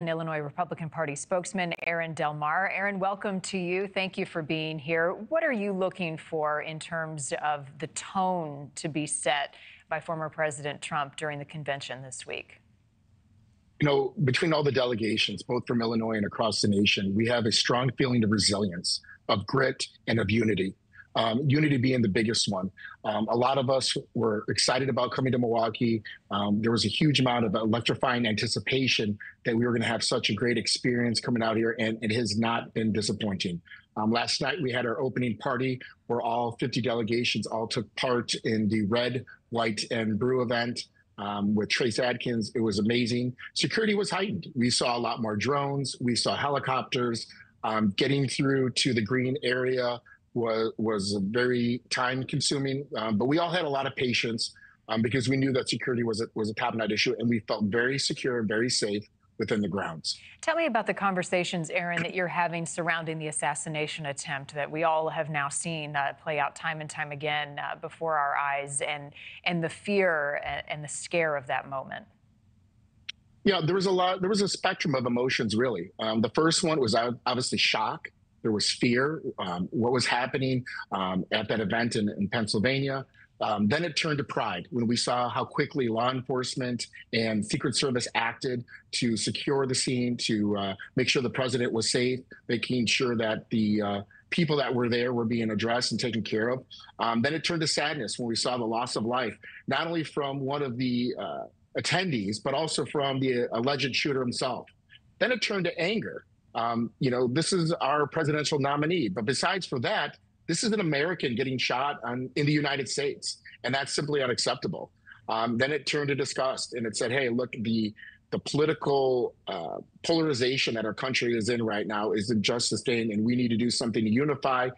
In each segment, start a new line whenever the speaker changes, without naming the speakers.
Illinois Republican Party spokesman Aaron Del Mar. Aaron, welcome to you. Thank you for being here. What are you looking for in terms of the tone to be set by former President Trump during the convention this week?
You know, between all the delegations, both from Illinois and across the nation, we have a strong feeling of resilience, of grit, and of unity. Unity being the biggest one. A lot of us were excited about coming to Milwaukee. There was a huge amount of electrifying anticipation that we were going to have such a great experience coming out here, and it has not been disappointing. Last night, we had our opening party where all 50 delegations all took part in the Red, White, and Brew event. With Trace Adkins. It was amazing. Security was heightened. We saw a lot more drones. We saw helicopters. Getting through to the green area was very time consuming, but we all had a lot of patience because we knew that security was a top-notch issue, and we felt very secure and very safe within the grounds.
Tell me about the conversations, Aaron, that you're having surrounding the assassination attempt that we all have now seen play out time and time again before our eyes, and the fear and the scare of that moment.
Yeah, there was a spectrum of emotions, really. The first one was obviously shock. There was fear, what was happening at that event in Pennsylvania. Then it turned to pride when we saw how quickly law enforcement and Secret Service acted to secure the scene, to make sure the president was safe, making sure that the people that were there were being addressed and taken care of. Then it turned to sadness when we saw the loss of life, not only from one of the attendees, but also from the alleged shooter himself. Then it turned to anger. You know, this is our presidential nominee, but besides for that, this is an American getting shot in the United States, and that's simply unacceptable. Then it turned to disgust, and it said, hey, look, the political polarization that our country is in right now isn't just sustained, and we need to do something to unify,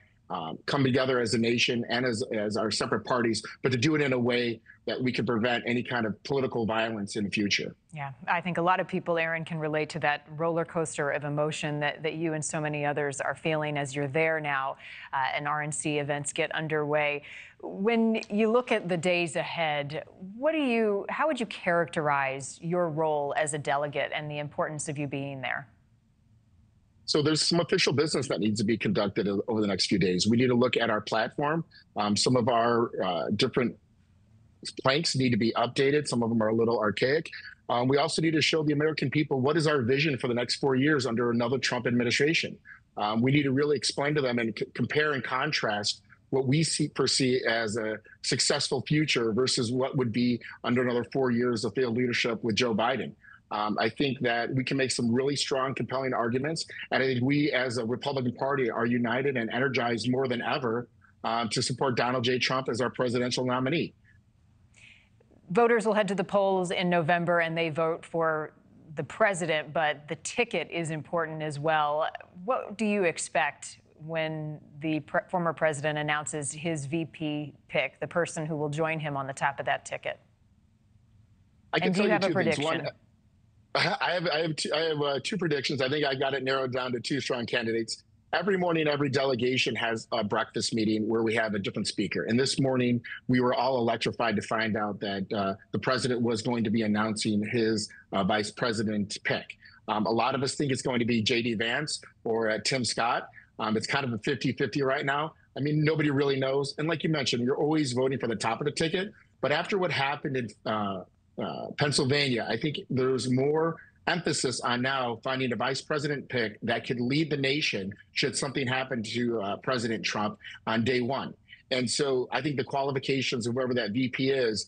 come together as a nation and as our separate parties, but to do it in a way that we can prevent any kind of political violence in the future.
Yeah, I think a lot of people, Aaron, can relate to that roller coaster of emotion that you and so many others are feeling as you're there now and RNC events get underway. When you look at the days ahead, how would you characterize your role as a delegate and the importance of you being there?
So there's some official business that needs to be conducted over the next few days. We need to look at our platform. Some of our different planks need to be updated. Some of them are a little archaic. We also need to show the American people what is our vision for the next 4 years under another Trump administration. We need to really explain to them and compare and contrast what we perceive as a successful future versus what would be under another 4 years of failed leadership with Joe Biden. I think that we can make some really strong, compelling arguments. And I think we as a Republican Party are united and energized more than ever to support Donald J. Trump as our presidential nominee.
Voters will head to the polls in November and they vote for the president, but the ticket is important as well. What do you expect when the former president announces his VP pick, the person who will join him on the top of that ticket?
And do you have a
prediction?
One, I have two predictions. I think I got it narrowed down to two strong candidates. Every morning, every delegation has a breakfast meeting where we have a different speaker. And this morning, we were all electrified to find out that the president was going to be announcing his vice president pick. A lot of us think it's going to be JD Vance or Tim Scott. It's kind of a 50-50 right now. I mean, nobody really knows. And like you mentioned, you're always voting for the top of the ticket. But after what happened in Pennsylvania, I think there's more emphasis on now finding a vice president pick that could lead the nation should something happen to President Trump on day one. And so I think the qualifications of whoever that VP is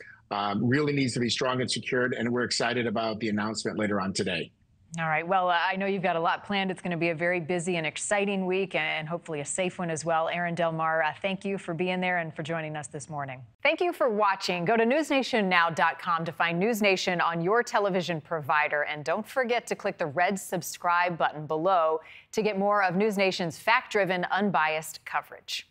really needs to be strong and secured, and we're excited about the announcement later on today.
All right. Well, I know you've got a lot planned. It's going to be a very busy and exciting week and hopefully a safe one as well. Aaron Del Mar, thank you for being there and for joining us this morning. Thank you for watching. Go to newsnationnow.com to find NewsNation on your television provider. And don't forget to click the red subscribe button below to get more of NewsNation's fact-driven, unbiased coverage.